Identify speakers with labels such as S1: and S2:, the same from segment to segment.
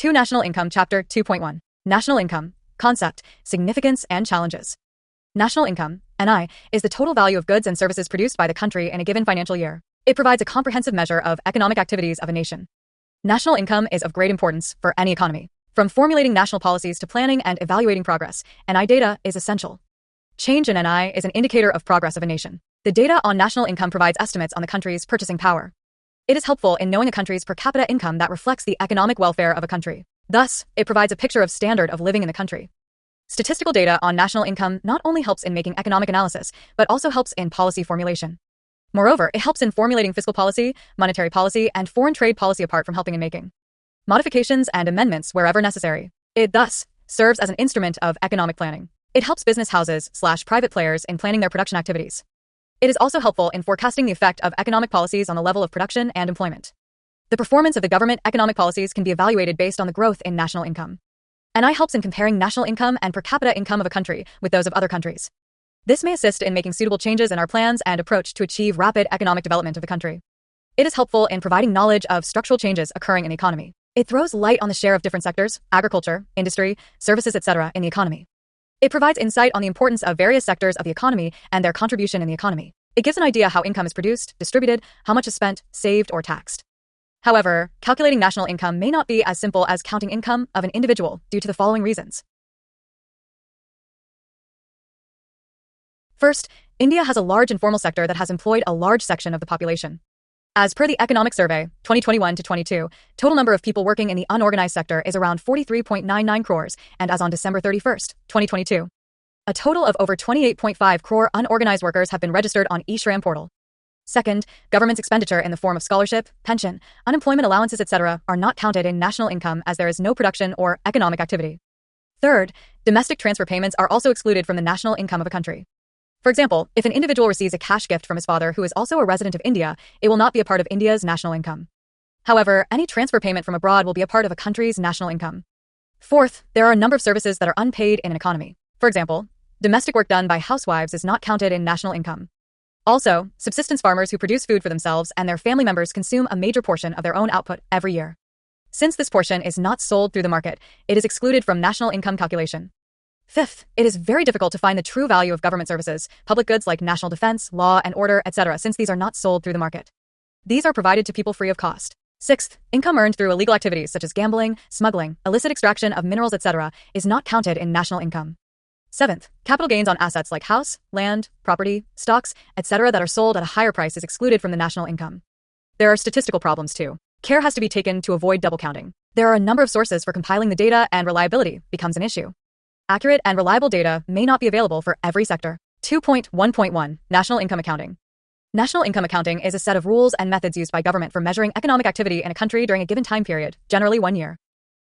S1: 2 National Income Chapter 2.1 National Income Concept, Significance and Challenges. National income, NI, is the total value of goods and services produced by the country in a given financial year. It provides a comprehensive measure of economic activities of a nation. National income is of great importance for any economy. From formulating national policies to planning and evaluating progress, NI data is essential. Change in NI is an indicator of progress of a nation. The data on national income provides estimates on the country's purchasing power. It is helpful in knowing a country's per capita income that reflects the economic welfare of a country. Thus, it provides a picture of standard of living in the country. Statistical data on national income not only helps in making economic analysis, but also helps in policy formulation. Moreover, it helps in formulating fiscal policy, monetary policy, and foreign trade policy apart from helping in making modifications and amendments wherever necessary. It thus serves as an instrument of economic planning. It helps business houses/private players in planning their production activities. It is also helpful in forecasting the effect of economic policies on the level of production and employment. The performance of the government economic policies can be evaluated based on the growth in national income. NI helps in comparing national income and per capita income of a country with those of other countries. This may assist in making suitable changes in our plans and approach to achieve rapid economic development of the country. It is helpful in providing knowledge of structural changes occurring in the economy. It throws light on the share of different sectors, agriculture, industry, services, etc. in the economy. It provides insight on the importance of various sectors of the economy and their contribution in the economy. It gives an idea how income is produced, distributed, how much is spent, saved, or taxed. However, calculating national income may not be as simple as counting income of an individual due to the following reasons. First, India has a large informal sector that has employed a large section of the population. As per the Economic Survey, 2021 to 22, total number of people working in the unorganized sector is around 43.99 crores, and as on December 31st, 2022, a total of over 28.5 crore unorganized workers have been registered on eShram portal. Second, government's expenditure in the form of scholarship, pension, unemployment allowances, etc. are not counted in national income as there is no production or economic activity. Third, domestic transfer payments are also excluded from the national income of a country. For example, if an individual receives a cash gift from his father who is also a resident of India, it will not be a part of India's national income. However, any transfer payment from abroad will be a part of a country's national income. Fourth, there are a number of services that are unpaid in an economy. For example, domestic work done by housewives is not counted in national income. Also, subsistence farmers who produce food for themselves and their family members consume a major portion of their own output every year. Since this portion is not sold through the market, it is excluded from national income calculation. Fifth, it is very difficult to find the true value of government services, public goods like national defense, law and order, etc., since these are not sold through the market. These are provided to people free of cost. Sixth, income earned through illegal activities such as gambling, smuggling, illicit extraction of minerals, etc., is not counted in national income. Seventh, capital gains on assets like house, land, property, stocks, etc. that are sold at a higher price is excluded from the national income. There are statistical problems too. Care has to be taken to avoid double counting. There are a number of sources for compiling the data and reliability becomes an issue. Accurate and reliable data may not be available for every sector. 2.1.1 National Income Accounting. National income accounting is a set of rules and methods used by government for measuring economic activity in a country during a given time period, generally 1 year.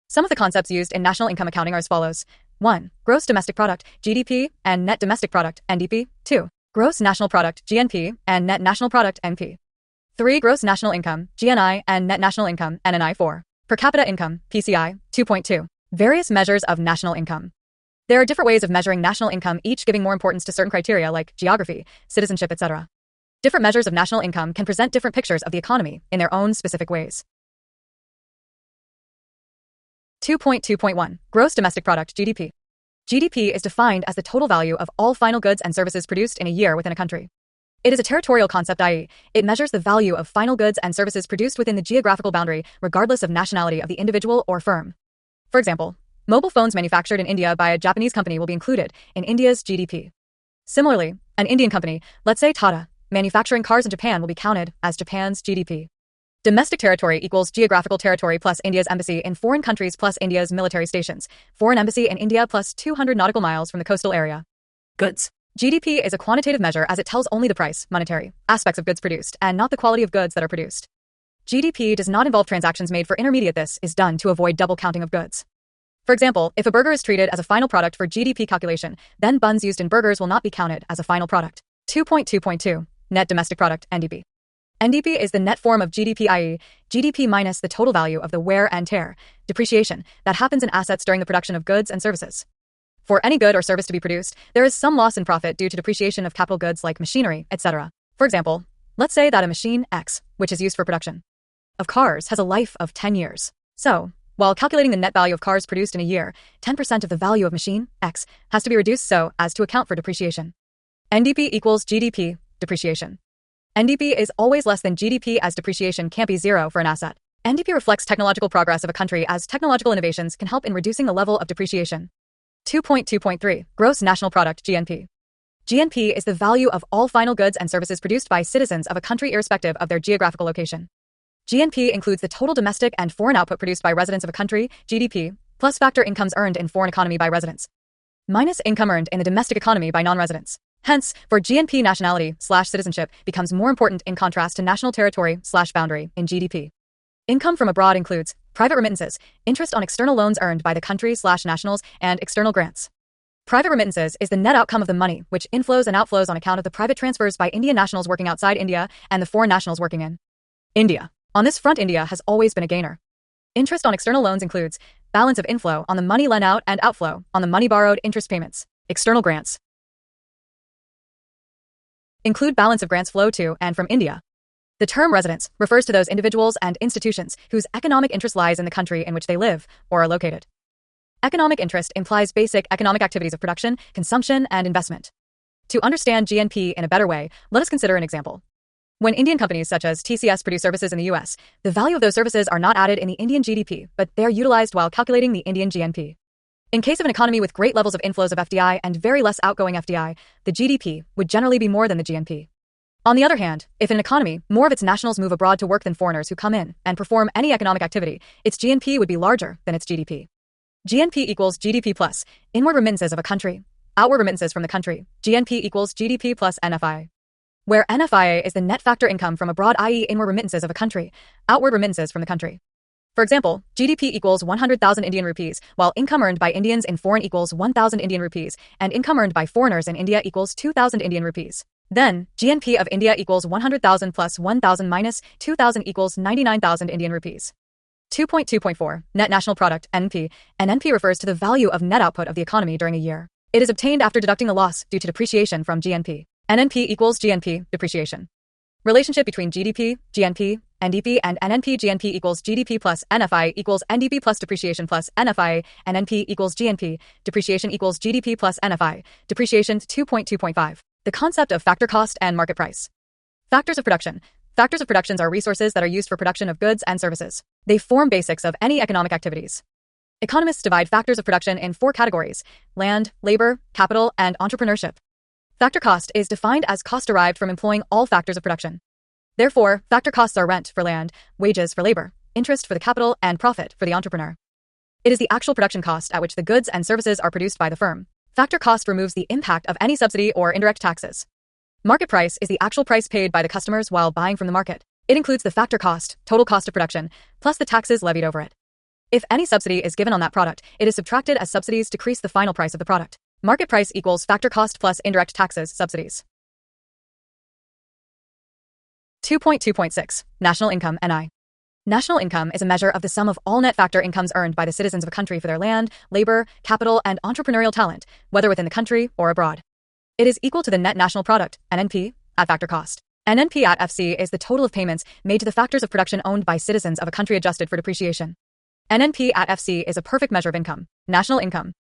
S1: Some of the concepts used in national income accounting are as follows. 1. Gross domestic product, GDP, and net domestic product, NDP. 2. Gross national product, GNP, and net national product, NP. 3. Gross national income, GNI, and net national income, NNI. 4. Per capita income, PCI. 2.2. Various measures of national income. There are different ways of measuring national income, each giving more importance to certain criteria like geography, citizenship, etc. Different measures of national income can present different pictures of the economy in their own specific ways. 2.2.1 Gross domestic product, GDP. GDP is defined as the total value of all final goods and services produced in a year within a country. It is a territorial concept, i.e., it measures the value of final goods and services produced within the geographical boundary regardless of nationality of the individual or firm. For example, mobile phones manufactured in India by a Japanese company will be included in India's GDP. Similarly, an Indian company, let's say Tata, manufacturing cars in Japan will be counted as Japan's GDP. Domestic territory equals geographical territory plus India's embassy in foreign countries plus India's military stations, foreign embassy in India plus 200 nautical miles from the coastal area. Goods. GDP is a quantitative measure as it tells only the price, monetary, aspects of goods produced, and not the quality of goods that are produced. GDP does not involve transactions made for intermediate. This is done to avoid double counting of goods. For example, if a burger is treated as a final product for GDP calculation, then buns used in burgers will not be counted as a final product. 2.2.2 Net domestic product, NDP. NDP is the net form of GDP, i.e., GDP minus the total value of the wear and tear, depreciation, that happens in assets during the production of goods and services. For any good or service to be produced, there is some loss in profit due to depreciation of capital goods like machinery, etc. For example, let's say that a machine X, which is used for production of cars, has a life of 10 years. So, While calculating the net value of cars produced in a year, 10% of the value of machine, X, has to be reduced so as to account for depreciation. NDP equals GDP, depreciation. NDP is always less than GDP as depreciation can't be zero for an asset. NDP reflects technological progress of a country as technological innovations can help in reducing the level of depreciation. 2.2.3 Gross National Product GNP. GNP is the value of all final goods and services produced by citizens of a country irrespective of their geographical location. GNP includes the total domestic and foreign output produced by residents of a country, GDP, plus factor incomes earned in foreign economy by residents, minus income earned in the domestic economy by non-residents. Hence, for GNP nationality/citizenship becomes more important in contrast to national territory/boundary in GDP. Income from abroad includes private remittances, interest on external loans earned by the country/nationals, and external grants. Private remittances is the net outcome of the money which inflows and outflows on account of the private transfers by Indian nationals working outside India and the foreign nationals working in India. On this front, India has always been a gainer. Interest on external loans includes balance of inflow on the money lent out and outflow on the money borrowed, interest payments. External grants include balance of grants flow to and from India. The term residents refers to those individuals and institutions whose economic interest lies in the country in which they live or are located. Economic interest implies basic economic activities of production, consumption, and investment. To understand GNP in a better way, let us consider an example. When Indian companies such as TCS produce services in the US, the value of those services are not added in the Indian GDP, but they are utilized while calculating the Indian GNP. In case of an economy with great levels of inflows of FDI and very less outgoing FDI, the GDP would generally be more than the GNP. On the other hand, if in an economy more of its nationals move abroad to work than foreigners who come in and perform any economic activity, its GNP would be larger than its GDP. GNP equals GDP plus inward remittances of a country, outward remittances from the country. GNP equals GDP plus NFI, where NFIA is the net factor income from abroad, i.e. inward remittances of a country, outward remittances from the country. For example, GDP equals 100,000 Indian rupees, while income earned by Indians in foreign equals 1,000 Indian rupees, and income earned by foreigners in India equals 2,000 Indian rupees. Then, GNP of India equals 100,000 plus 1,000 minus 2,000 equals 99,000 Indian rupees. 2.2.4 Net National Product, NNP. NNP refers to the value of net output of the economy during a year. It is obtained after deducting the loss due to depreciation from GNP. NNP equals GNP, depreciation. Relationship between GDP, GNP, NDP, and NNP. GNP equals GDP plus NFI equals NDP plus depreciation plus NFI. NNP equals GNP, depreciation equals GDP plus NFI. Depreciation. 2.2.5 The concept of factor cost and market price. Factors of production. Factors of production are resources that are used for production of goods and services. They form basics of any economic activities. Economists divide factors of production in 4 categories: land, labor, capital, and entrepreneurship. Factor cost is defined as cost derived from employing all factors of production. Therefore, factor costs are rent for land, wages for labor, interest for the capital, and profit for the entrepreneur. It is the actual production cost at which the goods and services are produced by the firm. Factor cost removes the impact of any subsidy or indirect taxes. Market price is the actual price paid by the customers while buying from the market. It includes the factor cost, total cost of production, plus the taxes levied over it. If any subsidy is given on that product, it is subtracted as subsidies decrease the final price of the product. Market price equals factor cost plus indirect taxes, subsidies. 2.2.6 National Income, NI. National income is a measure of the sum of all net factor incomes earned by the citizens of a country for their land, labor, capital, and entrepreneurial talent, whether within the country or abroad. It is equal to the net national product, NNP, at factor cost. NNP at FC is the total of payments made to the factors of production owned by citizens of a country adjusted for depreciation. NNP at FC is a perfect measure of income, national income.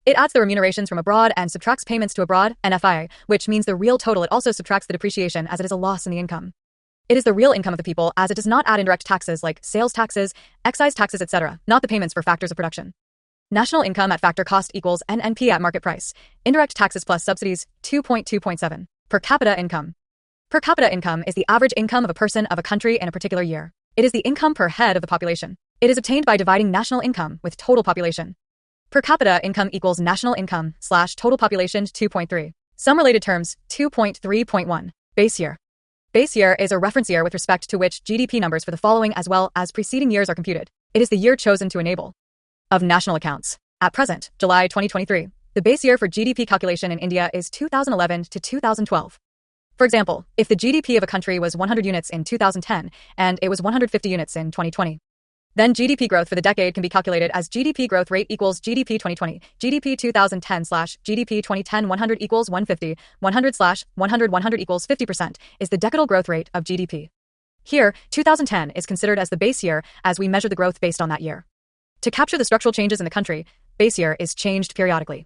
S1: It adds the remunerations from abroad and subtracts payments to abroad, NFI, which means the real total. It also subtracts the depreciation as it is a loss in the income. It is the real income of the people as it does not add indirect taxes like sales taxes, excise taxes, etc., not the payments for factors of production. National income at factor cost equals NNP at market price. Indirect taxes plus subsidies. 2.2.7 Per capita income. Per capita income is the average income of a person of a country in a particular year. It is the income per head of the population. It is obtained by dividing national income with total population. Per capita income equals national income / total population. 2.3 Some related terms. 2.3.1 Base year. Base year is a reference year with respect to which GDP numbers for the following as well as preceding years are computed. It is the year chosen to enable of national accounts. At present, July 2023, the base year for GDP calculation in India is 2011 to 2012. For example, if the GDP of a country was 100 units in 2010 and it was 150 units in 2020, then GDP growth for the decade can be calculated as GDP growth rate equals GDP 2020, GDP 2010 / GDP 2010 100 equals 150, 100 / 100 100 equals 50% is the decadal growth rate of GDP. Here, 2010 is considered as the base year as we measure the growth based on that year. To capture the structural changes in the country, base year is changed periodically.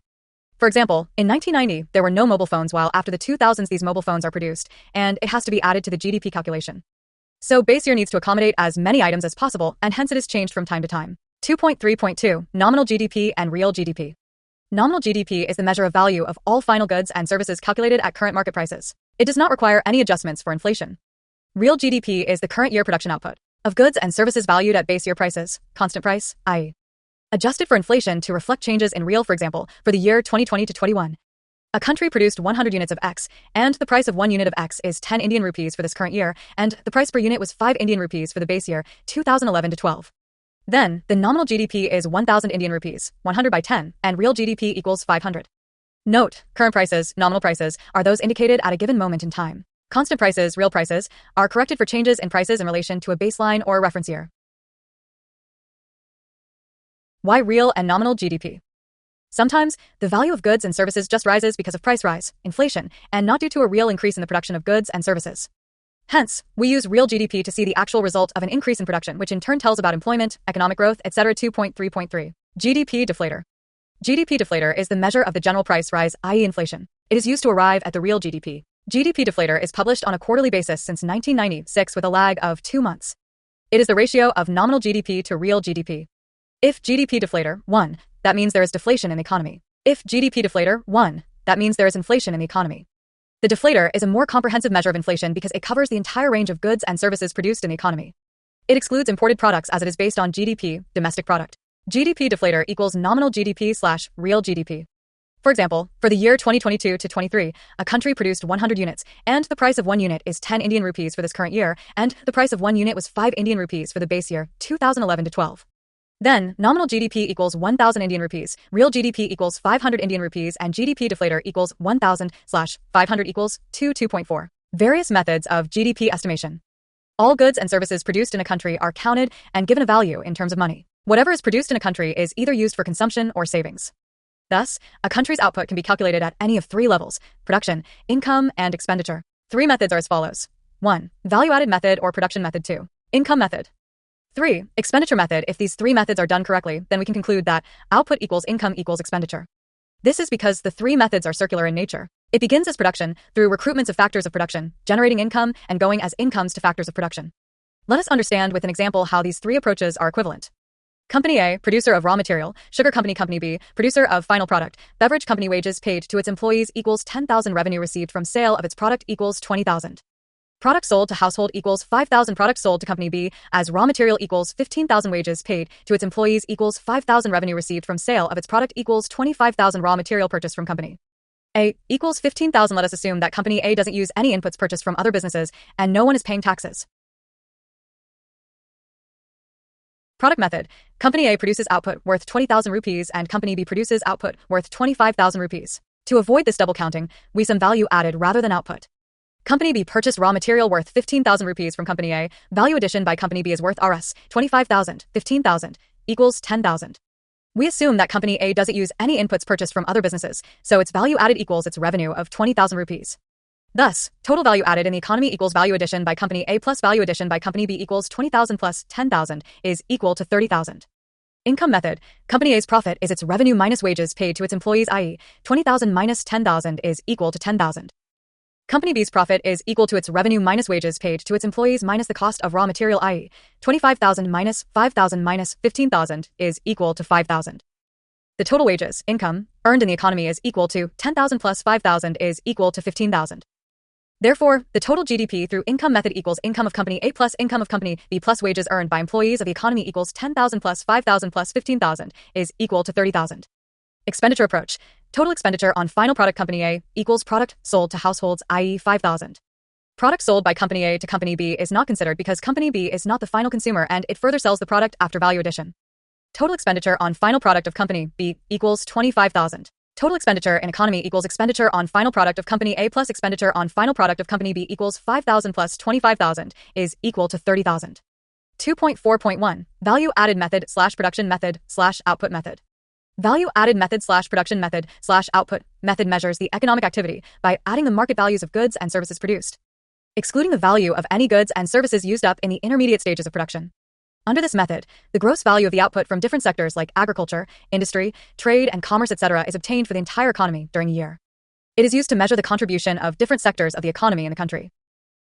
S1: For example, in 1990, there were no mobile phones, while after the 2000s these mobile phones are produced, and it has to be added to the GDP calculation. So base year needs to accommodate as many items as possible, and hence it is changed from time to time. 2.3.2 Nominal GDP and Real GDP. Nominal GDP is the measure of value of all final goods and services calculated at current market prices. It does not require any adjustments for inflation. Real GDP is the current year production output of goods and services valued at base year prices, constant price, i.e. adjusted for inflation to reflect changes in real. For example, for the year 2020 to 21. A country produced 100 units of X, and the price of 1 unit of X is 10 Indian rupees for this current year, and the price per unit was 5 Indian rupees for the base year, 2011 to 12. Then, the nominal GDP is 1,000 Indian rupees, 100 by 10, and real GDP equals 500. Note, current prices, nominal prices, are those indicated at a given moment in time. Constant prices, real prices, are corrected for changes in prices in relation to a baseline or a reference year. Why real and nominal GDP? Sometimes, the value of goods and services just rises because of price rise, inflation, and not due to a real increase in the production of goods and services. Hence, we use real GDP to see the actual result of an increase in production, which in turn tells about employment, economic growth, etc. 2.3.3. GDP deflator. GDP deflator is the measure of the general price rise, i.e. inflation. It is used to arrive at the real GDP. GDP deflator is published on a quarterly basis since 1996 with a lag of 2 months. It is the ratio of nominal GDP to real GDP. If GDP deflator 1, that means there is deflation in the economy. If GDP deflator 1, that means there is inflation in the economy. The deflator is a more comprehensive measure of inflation because it covers the entire range of goods and services produced in the economy. It excludes imported products as it is based on GDP, domestic product. GDP deflator equals nominal GDP / real GDP. For example, for the year 2022 to 23, a country produced 100 units, and the price of 1 unit is 10 Indian rupees for this current year, and the price of 1 unit was 5 Indian rupees for the base year, 2011 to 12. Then, nominal GDP equals 1,000 Indian rupees, real GDP equals 500 Indian rupees, and GDP deflator equals 1,000 / 500 equals 2.4. Various methods of GDP estimation. All goods and services produced in a country are counted and given a value in terms of money. Whatever is produced in a country is either used for consumption or savings. Thus, a country's output can be calculated at any of 3 levels: production, income, and expenditure. 3 methods are as follows. 1. Value-added method or production method. 2. Income method. 3. Expenditure method. If these 3 methods are done correctly, then we can conclude that output equals income equals expenditure. This is because the 3 methods are circular in nature. It begins as production, through recruitments of factors of production, generating income, and going as incomes to factors of production. Let us understand with an example how these 3 approaches are equivalent. Company A, producer of raw material; sugar company. Company B, producer of final product; beverage company. Wages paid to its employees equals 10,000. Revenue received from sale of its product equals 20,000. Product sold to household equals 5,000. Product sold to company B as raw material equals 15,000. Wages paid to its employees equals 5,000. Revenue received from sale of its product equals 25,000. Raw material purchased from company A equals 15,000. Let us assume that company A doesn't use any inputs purchased from other businesses and no one is paying taxes. Product method. Company A produces output worth 20,000 rupees and company B produces output worth 25,000 rupees. To avoid this double counting, we sum value added rather than output. Company B purchased raw material worth 15,000 rupees from Company A. Value addition by Company B is worth Rs. 25,000, 15,000, equals 10,000. We assume that Company A doesn't use any inputs purchased from other businesses, so its value added equals its revenue of 20,000 rupees. Thus, total value added in the economy equals value addition by Company A plus value addition by Company B equals 20,000 plus 10,000 is equal to 30,000. Income method. Company A's profit is its revenue minus wages paid to its employees, i.e., 20,000 minus 10,000 is equal to 10,000. Company B's profit is equal to its revenue minus wages paid to its employees minus the cost of raw material, i.e., 25,000 minus 5,000 minus 15,000 is equal to 5,000. The total wages, income, earned in the economy is equal to 10,000 plus 5,000 is equal to 15,000. Therefore, the total GDP through income method equals income of Company A plus income of Company B plus wages earned by employees of the economy equals 10,000 plus 5,000 plus 15,000 is equal to 30,000. Expenditure approach. Total expenditure on final product Company A equals product sold to households, i.e. 5,000. Product sold by Company A to Company B is not considered because Company B is not the final consumer and it further sells the product after value addition. Total expenditure on final product of Company B equals 25,000. Total expenditure in economy equals expenditure on final product of Company A plus expenditure on final product of Company B equals 5,000 plus 25,000 is equal to 30,000. 2.4.1 Value added method / production method / output method. Value added method / production method / output method measures the economic activity by adding the market values of goods and services produced, excluding the value of any goods and services used up in the intermediate stages of production. Under this method, the gross value of the output from different sectors like agriculture, industry, trade, and commerce, etc., is obtained for the entire economy during a year. It is used to measure the contribution of different sectors of the economy in the country.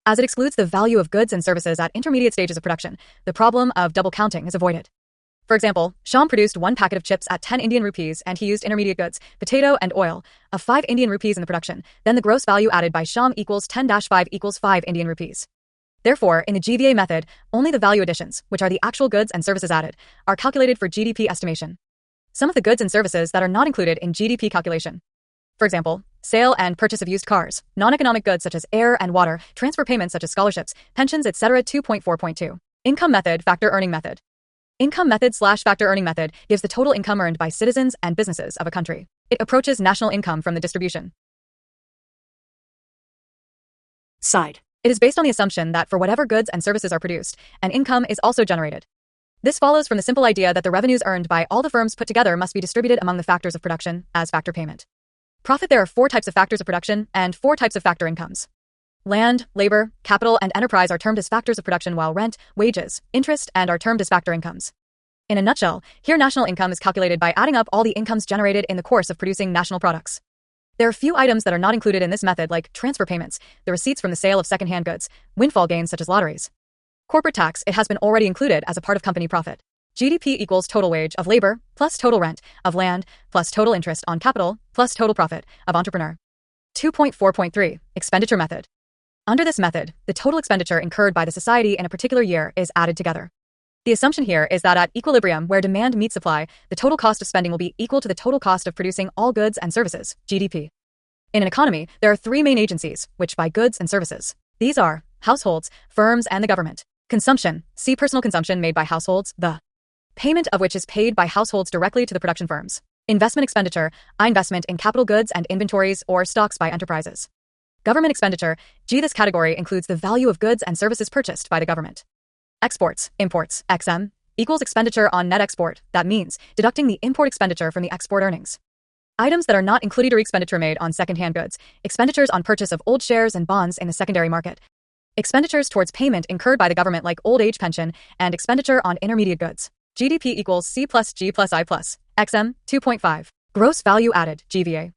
S1: As it excludes the value of goods and services at intermediate stages of production, the problem of double counting is avoided. For example, Shyam produced 1 packet of chips at 10 Indian rupees and he used intermediate goods, potato and oil, of 5 Indian rupees in the production. Then the gross value added by Shyam equals 10-5 equals 5 Indian rupees. Therefore, in the GVA method, only the value additions, which are the actual goods and services added, are calculated for GDP estimation. Some of the goods and services that are not included in GDP calculation. For example, sale and purchase of used cars, non-economic goods such as air and water, transfer payments such as scholarships, pensions, etc. 2.4.2. Income method, factor earning method. Income method/factor earning method gives the total income earned by citizens and businesses of a country. It approaches national income from the distribution side. It is based on the assumption that for whatever goods and services are produced, an income is also generated. This follows from the simple idea that the revenues earned by all the firms put together must be distributed among the factors of production as factor payment. Profit. There are 4 types of factors of production and 4 types of factor incomes. Land, labor, capital, and enterprise are termed as factors of production, while rent, wages, interest, and are termed as factor incomes. In a nutshell, here national income is calculated by adding up all the incomes generated in the course of producing national products. There are few items that are not included in this method, like transfer payments, the receipts from the sale of second-hand goods, windfall gains such as lotteries. Corporate tax, it has been already included as a part of company profit. GDP equals total wage of labor plus total rent of land plus total interest on capital plus total profit of entrepreneur. 2.4.3 Expenditure method. Under this method, the total expenditure incurred by the society in a particular year is added together. The assumption here is that at equilibrium, where demand meets supply, the total cost of spending will be equal to the total cost of producing all goods and services, GDP. In an economy, there are 3 main agencies which buy goods and services. These are households, firms, and the government. Consumption, see personal consumption made by households, the payment of which is paid by households directly to the production firms. Investment expenditure, investment in capital goods and inventories or stocks by enterprises. Government expenditure, G. This category includes the value of goods and services purchased by the government. Exports, imports, XM, equals expenditure on net export. That means deducting the import expenditure from the export earnings. Items that are not included are expenditure made on second-hand goods, expenditures on purchase of old shares and bonds in the secondary market, expenditures towards payment incurred by the government like old age pension, and expenditure on intermediate goods. GDP equals C plus G plus I plus XM 2.5. Gross value added, GVA.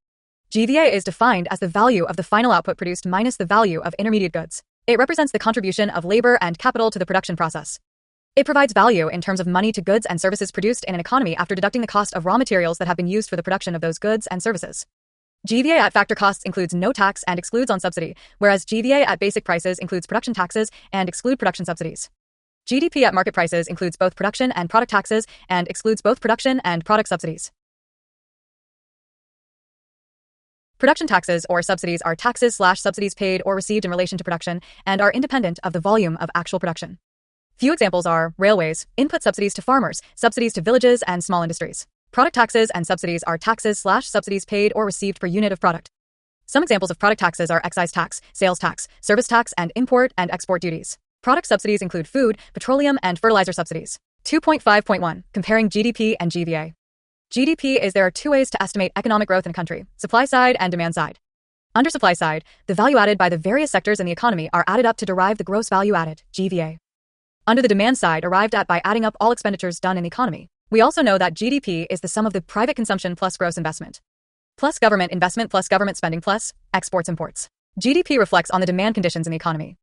S1: GVA is defined as the value of the final output produced minus the value of intermediate goods. It represents the contribution of labor and capital to the production process. It provides value in terms of money to goods and services produced in an economy after deducting the cost of raw materials that have been used for the production of those goods and services. GVA at factor costs includes no tax and excludes on subsidy, whereas GVA at basic prices includes production taxes and exclude production subsidies. GDP at market prices includes both production and product taxes and excludes both production and product subsidies. Production taxes or subsidies are taxes/subsidies paid or received in relation to production and are independent of the volume of actual production. Few examples are railways, input subsidies to farmers, subsidies to villages and small industries. Product taxes and subsidies are taxes/subsidies paid or received per unit of product. Some examples of product taxes are excise tax, sales tax, service tax, and import and export duties. Product subsidies include food, petroleum, and fertilizer subsidies. 2.5.1 Comparing GDP and GVA. GDP is there are 2 ways to estimate economic growth in a country, supply side and demand side. Under supply side, the value added by the various sectors in the economy are added up to derive the gross value added, GVA. Under the demand side, arrived at by adding up all expenditures done in the economy. We also know that GDP is the sum of the private consumption plus gross investment, plus government investment plus government spending plus exports imports. GDP reflects on the demand conditions in the economy.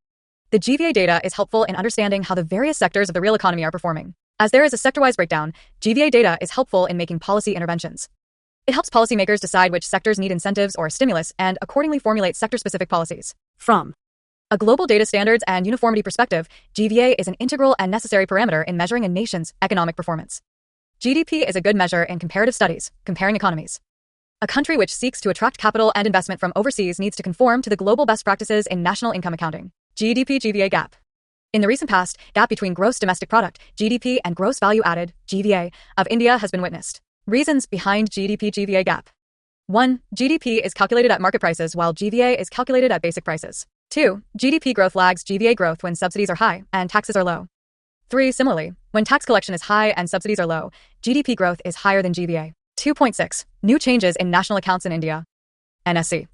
S1: The GVA data is helpful in understanding how the various sectors of the real economy are performing. As there is a sector-wise breakdown, GVA data is helpful in making policy interventions. It helps policymakers decide which sectors need incentives or stimulus and accordingly formulate sector-specific policies. From a global data standards and uniformity perspective, GVA is an integral and necessary parameter in measuring a nation's economic performance. GDP is a good measure in comparative studies, comparing economies. A country which seeks to attract capital and investment from overseas needs to conform to the global best practices in national income accounting. GDP-GVA gap. In the recent past, gap between gross domestic product, GDP, and gross value added, GVA, of India has been witnessed. Reasons behind GDP-GVA gap. 1. GDP is calculated at market prices while GVA is calculated at basic prices. 2. GDP growth lags GVA growth when subsidies are high and taxes are low. 3. Similarly, when tax collection is high and subsidies are low, GDP growth is higher than GVA. 2.6. New changes in national accounts in India. NSC.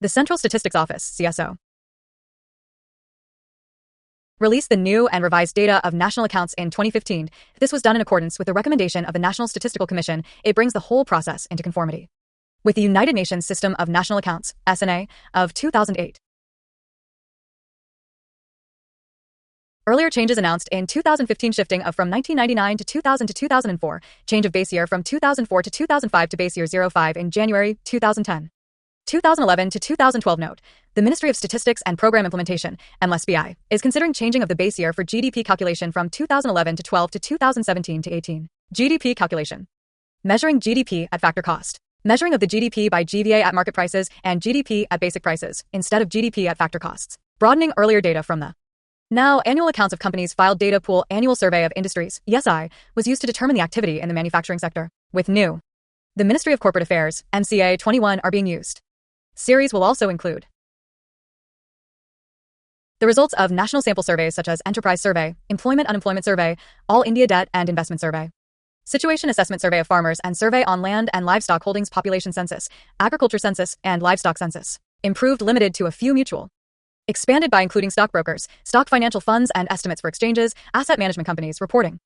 S1: The Central Statistics Office, CSO. released the new and revised data of national accounts in 2015. This was done in accordance with the recommendation of the National Statistical Commission. It brings the whole process into conformity with the United Nations System of National Accounts, SNA, of 2008. Earlier changes announced in 2015 shifting of from 1999 to 2000 to 2004, change of base year from 2004 to 2005 to base year 05 in January 2010. 2011 to 2012 note, the Ministry of Statistics and Program Implementation, MSBI, is considering changing of the base year for GDP calculation from 2011 to 12 to 2017 to 18. GDP calculation. Measuring GDP at factor cost. Measuring of the GDP by GVA at market prices and GDP at basic prices, instead of GDP at factor costs. Broadening earlier data from the now annual accounts of companies filed data pool annual survey of industries, ESI, was used to determine the activity in the manufacturing sector. With new, the Ministry of Corporate Affairs, MCA 21 are being used. Series will also include the results of national sample surveys such as Enterprise Survey, Employment-Unemployment Survey, All India Debt and Investment Survey, Situation Assessment Survey of Farmers and Survey on Land and Livestock Holdings Population Census, Agriculture Census, and Livestock Census. Improved limited to a few mutual. Expanded by including stockbrokers, stock financial funds and estimates for exchanges, asset management companies reporting.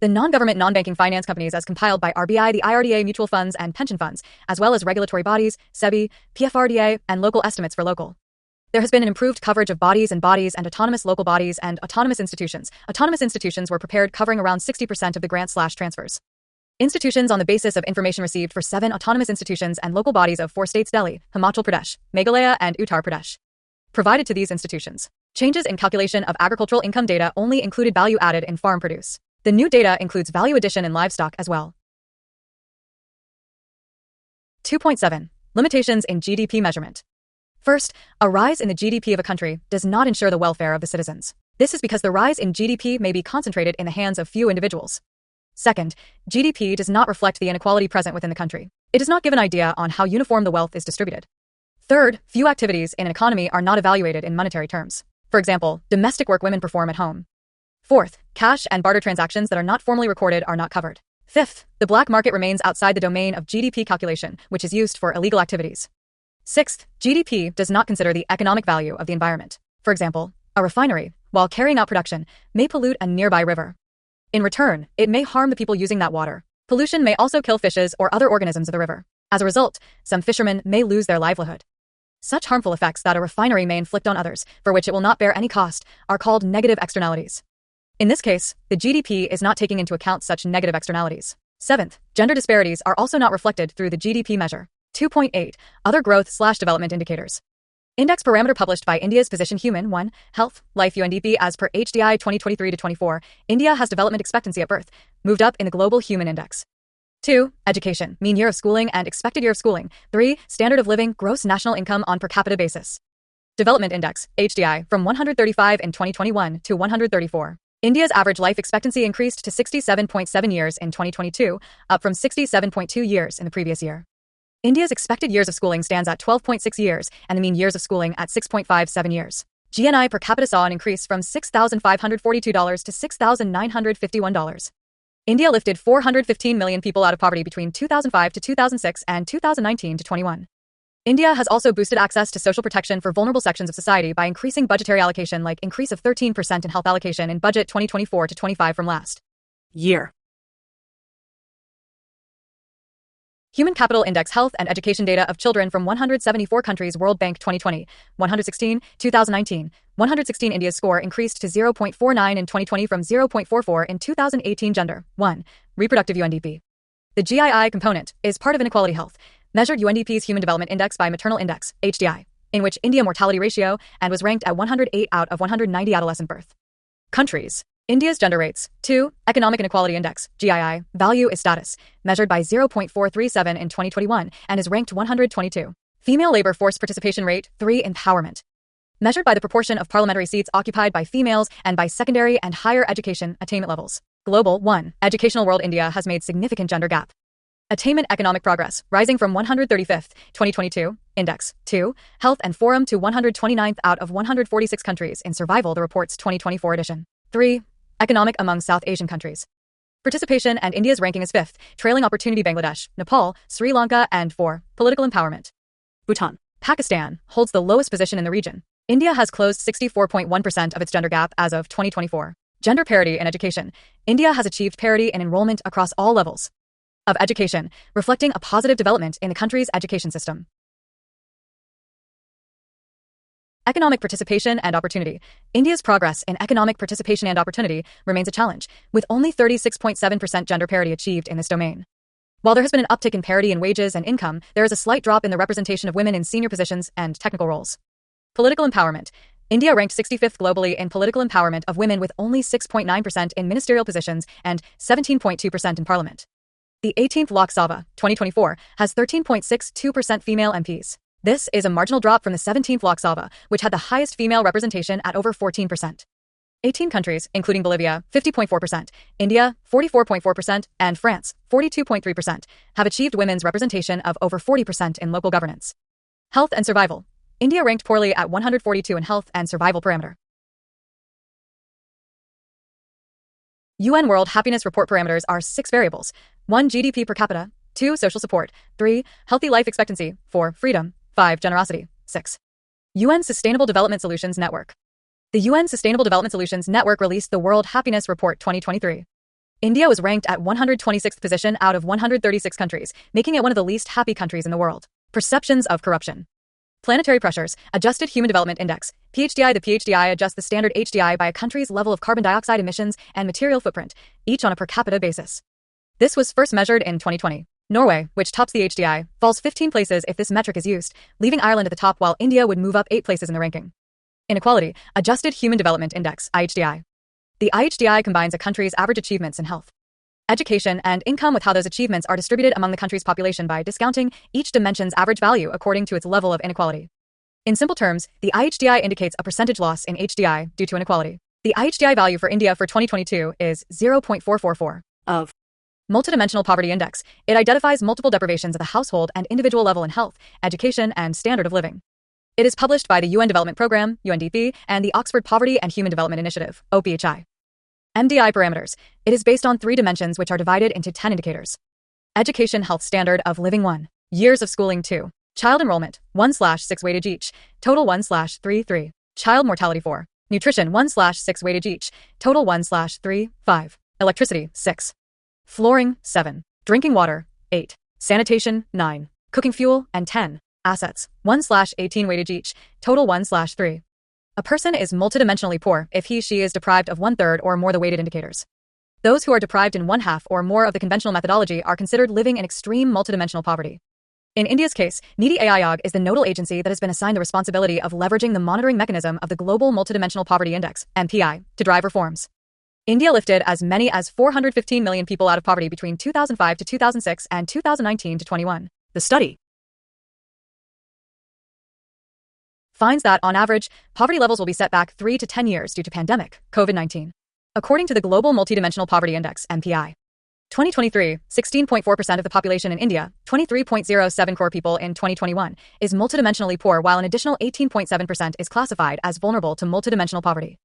S1: The non-government non-banking finance companies as compiled by RBI, the IRDA mutual funds and pension funds, as well as regulatory bodies, SEBI, PFRDA, and local estimates for local. There has been an improved coverage of bodies and autonomous local bodies and autonomous institutions. Autonomous institutions were prepared covering around 60% of the grants/transfers. Institutions on the basis of information received for 7 autonomous institutions and local bodies of 4 states Delhi, Himachal Pradesh, Meghalaya and Uttar Pradesh. Provided to these institutions. Changes in calculation of agricultural income data only included value added in farm produce. The new data includes value addition in livestock as well. 2.7. Limitations in GDP measurement. First, a rise in the GDP of a country does not ensure the welfare of the citizens. This is because the rise in GDP may be concentrated in the hands of few individuals. Second, GDP does not reflect the inequality present within the country. It does not give an idea on how uniform the wealth is distributed. Third, few activities in an economy are not evaluated in monetary terms. For example, domestic work women perform at home. Fourth, cash and barter transactions that are not formally recorded are not covered. Fifth, the black market remains outside the domain of GDP calculation, which is used for illegal activities. Sixth, GDP does not consider the economic value of the environment. For example, a refinery, while carrying out production, may pollute a nearby river. In return, it may harm the people using that water. Pollution may also kill fishes or other organisms of the river. As a result, some fishermen may lose their livelihood. Such harmful effects that a refinery may inflict on others, for which it will not bear any cost, are called negative externalities. In this case, the GDP is not taking into account such negative externalities. Seventh, gender disparities are also not reflected through the GDP measure. 2.8. Other growth/development indicators. Index parameter published by India's Physician Human 1. Health, Life UNDP as per HDI 2023-24, India has development expectancy at birth, moved up in the Global Human Index. 2. Education, mean year of schooling and expected year of schooling. 3. Standard of living, gross national income on per capita basis. Development Index, HDI, from 135 in 2021 to 134. India's average life expectancy increased to 67.7 years in 2022, up from 67.2 years in the previous year. India's expected years of schooling stands at 12.6 years and the mean years of schooling at 6.57 years. GNI per capita saw an increase from $6,542 to $6,951. India lifted 415 million people out of poverty between 2005 to 2006 and 2019 to 21. India has also boosted access to social protection for vulnerable sections of society by increasing budgetary allocation like increase of 13% in health allocation in budget 2024 to 25 from last year. Human Capital Index Health and Education Data of Children from 174 countries World Bank 2020, 116, 2019, 116 India's score increased to 0.49 in 2020 from 0.44 in 2018 Gender, 1, Reproductive UNDP. The GII component is part of inequality health, measured UNDP's Human Development Index by Maternal Index, HDI, in which India mortality ratio and was ranked at 108 out of 190 adolescent birth countries. India's gender rates. 2. Economic Inequality Index, GII, value is status, measured by 0.437 in 2021 and is ranked 122. Female labor force participation rate. 3. Empowerment, measured by the proportion of parliamentary seats occupied by females and by secondary and higher education attainment levels. Global. 1. Educational world. India has made significant gender gap attainment economic progress, rising from 135th, 2022, Index. 2. Health and Forum to 129th out of 146 countries in Survival, the report's 2024 edition. 3. Economic among South Asian countries. Participation and India's ranking is 5th, trailing opportunity Bangladesh, Nepal, Sri Lanka, and 4. Political empowerment. Bhutan. Pakistan holds the lowest position in the region. India has closed 64.1% of its gender gap as of 2024. Gender parity in education. India has achieved parity in enrollment across all levels of education, reflecting a positive development in the country's education system. Economic participation and opportunity. India's progress in economic participation and opportunity remains a challenge, with only 36.7% gender parity achieved in this domain. While there has been an uptick in parity in wages and income, there is a slight drop in the representation of women in senior positions and technical roles. Political empowerment. India ranked 65th globally in political empowerment of women, with only 6.9% in ministerial positions and 17.2% in parliament. The 18th Lok Sabha, 2024, has 13.62% female MPs. This is a marginal drop from the 17th Lok Sabha, which had the highest female representation at over 14%. 18 countries, including Bolivia, 50.4%, India, 44.4%, and France, 42.3%, have achieved women's representation of over 40% in local governance. Health and survival. India ranked poorly at 142 in health and survival parameter. UN World Happiness Report parameters are 6 variables: 1. GDP per capita, 2. Social support, 3. Healthy life expectancy, 4. Freedom, 5. Generosity, 6. UN Sustainable Development Solutions Network. The UN Sustainable Development Solutions Network released the World Happiness Report 2023. India was ranked at 126th position out of 136 countries, making it one of the least happy countries in the world. Perceptions of corruption. Planetary pressures. Adjusted Human Development Index, PHDI. The PHDI adjusts the standard HDI by a country's level of carbon dioxide emissions and material footprint, each on a per capita basis. This was first measured in 2020. Norway, which tops the HDI, falls 15 places if this metric is used, leaving Ireland at the top, while India would move up 8 places in the ranking. Inequality. Adjusted Human Development Index, IHDI. The IHDI combines a country's average achievements in health, education, and income with how those achievements are distributed among the country's population by discounting each dimension's average value according to its level of inequality. In simple terms, the IHDI indicates a percentage loss in HDI due to inequality. The IHDI value for India for 2022 is 0.444 of. Multidimensional Poverty Index. It identifies multiple deprivations at the household and individual level in health, education, and standard of living. It is published by the UN Development Programme, UNDP, and the Oxford Poverty and Human Development Initiative, OPHI. MDI parameters. It is based on 3 dimensions which are divided into 10 indicators. Education health standard of living 1. Years of schooling 2. Child enrollment 1/6 weightage each. Total 1/3 Child mortality 4. Nutrition 1/6 weightage each. Total 1/3 5. Electricity 6. Flooring 7. Drinking water 8. Sanitation 9. Cooking fuel and 10. Assets 1/18 weightage each. Total 1/3. A person is multidimensionally poor if he/she is deprived of 1/3 or more the weighted indicators. Those who are deprived in 1/2 or more of the conventional methodology are considered living in extreme multidimensional poverty. In India's case, NITI Aayog is the nodal agency that has been assigned the responsibility of leveraging the monitoring mechanism of the Global Multidimensional Poverty Index, MPI, to drive reforms. India lifted as many as 415 million people out of poverty between 2005 to 2006 and 2019 to 21. The study finds that, on average, poverty levels will be set back 3 to 10 years due to pandemic, COVID-19. According to the Global Multidimensional Poverty Index, MPI. 2023, 16.4% of the population in India, 23.07 crore people in 2021, is multidimensionally poor, while an additional 18.7% is classified as vulnerable to multidimensional poverty.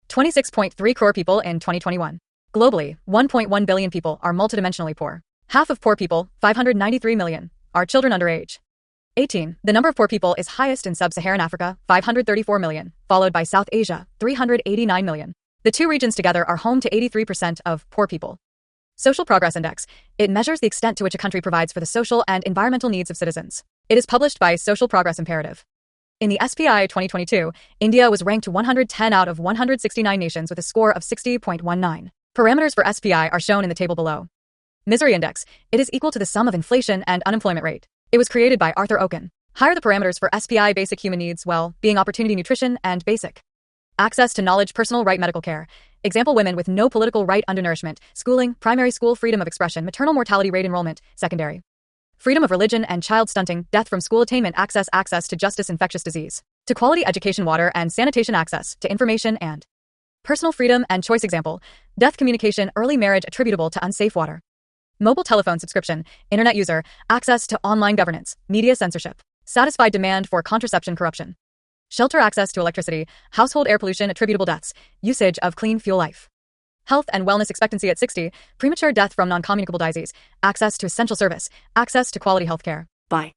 S1: 26.3 crore people in 2021. Globally, 1.1 billion people are multidimensionally poor. Half of poor people, 593 million, are children under age 18. The number of poor people is highest in sub-Saharan Africa, 534 million, followed by South Asia, 389 million. The two regions together are home to 83% of poor people. Social Progress Index. It measures the extent to which a country provides for the social and environmental needs of citizens. It is published by Social Progress Imperative. In the SPI 2022, India was ranked 110 out of 169 nations with a score of 60.19. Parameters for SPI are shown in the table below. Misery Index. It is equal to the sum of inflation and unemployment rate. It was created by Arthur Okun. Higher the parameters for SPI basic human needs, well-being, opportunity, nutrition, and basic access to knowledge, personal right, medical care. Example: women with no political right, undernourishment, schooling, primary school, freedom of expression, maternal mortality rate, enrollment, secondary freedom of religion and child stunting, death from school attainment, access to justice, infectious disease, to quality education, water and sanitation, access to information and personal freedom and choice. Example: death, communication, early marriage attributable to unsafe water, mobile telephone subscription, internet user, access to online governance, media censorship, satisfied demand for contraception, corruption, shelter, access to electricity, household air pollution, attributable deaths, usage of clean fuel, life, health and wellness expectancy at 60, premature death from non-communicable disease, access to essential service, access to quality health care. By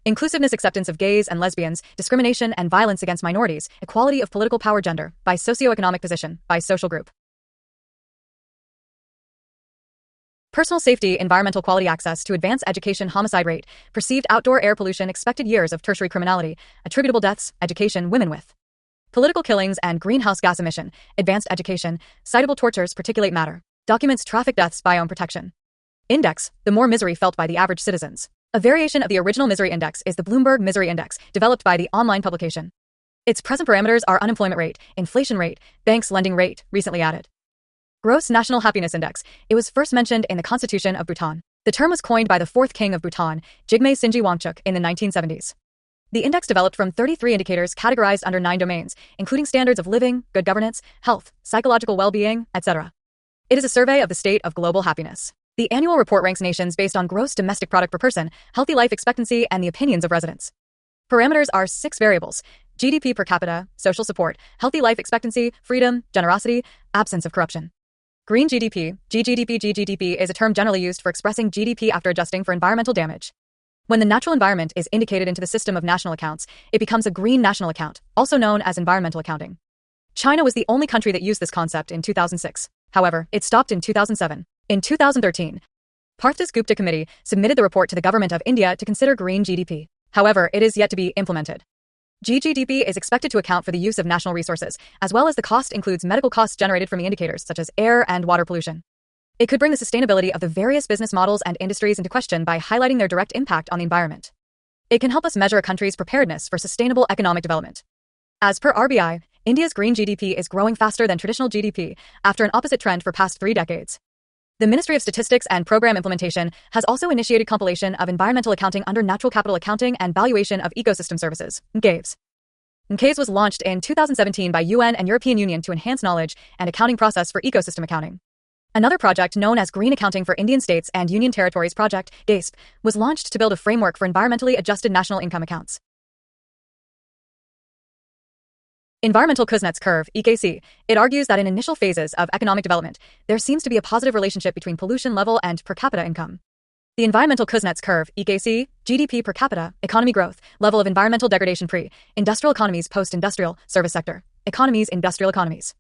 S1: inclusiveness, acceptance of gays and lesbians, discrimination and violence against minorities, equality of political power, gender, by socioeconomic position, by social group. Personal safety, environmental quality, access to advanced education, homicide rate, perceived outdoor air pollution, expected years of tertiary criminality, attributable deaths, education, women with political killings and greenhouse gas emission, advanced education, citable tortures, particulate matter, documents traffic deaths, biome protection. Index, the more misery felt by the average citizens. A variation of the original misery index is the Bloomberg Misery Index, developed by the online publication. Its present parameters are unemployment rate, inflation rate, banks lending rate, recently added. Gross National Happiness Index. It was first mentioned in the Constitution of Bhutan. The term was coined by the fourth king of Bhutan, Jigme Sinji Wangchuk, in the 1970s. The index developed from 33 indicators categorized under 9 domains, including standards of living, good governance, health, psychological well-being, etc. It is a survey of the state of global happiness. The annual report ranks nations based on gross domestic product per person, healthy life expectancy, and the opinions of residents. Parameters are 6 variables: GDP per capita, social support, healthy life expectancy, freedom, generosity, absence of corruption. Green GDP, GGDP is a term generally used for expressing GDP after adjusting for environmental damage. When the natural environment is indicated into the system of national accounts, it becomes a green national account, also known as environmental accounting. China was the only country that used this concept in 2006. However, it stopped in 2007. In 2013, Parthas Gupta Committee submitted the report to the government of India to consider green GDP. However, it is yet to be implemented. GGDP is expected to account for the use of national resources, as well as the cost includes medical costs generated from the indicators such as air and water pollution. It could bring the sustainability of the various business models and industries into question by highlighting their direct impact on the environment. It can help us measure a country's preparedness for sustainable economic development. As per RBI, India's green GDP is growing faster than traditional GDP after an opposite trend for past 3 decades. The Ministry of Statistics and Program Implementation has also initiated compilation of environmental accounting under Natural Capital Accounting and Valuation of Ecosystem Services, NCAVES. NCAVES was launched in 2017 by UN and European Union to enhance knowledge and accounting process for ecosystem accounting. Another project known as Green Accounting for Indian States and Union Territories Project, GASP, was launched to build a framework for environmentally adjusted national income accounts. Environmental Kuznets curve, EKC. It argues that in initial phases of economic development, there seems to be a positive relationship between pollution level and per capita income. The environmental Kuznets curve, EKC, GDP per capita, economy growth, level of environmental degradation pre-industrial economies, post-industrial, service sector, economies, industrial economies.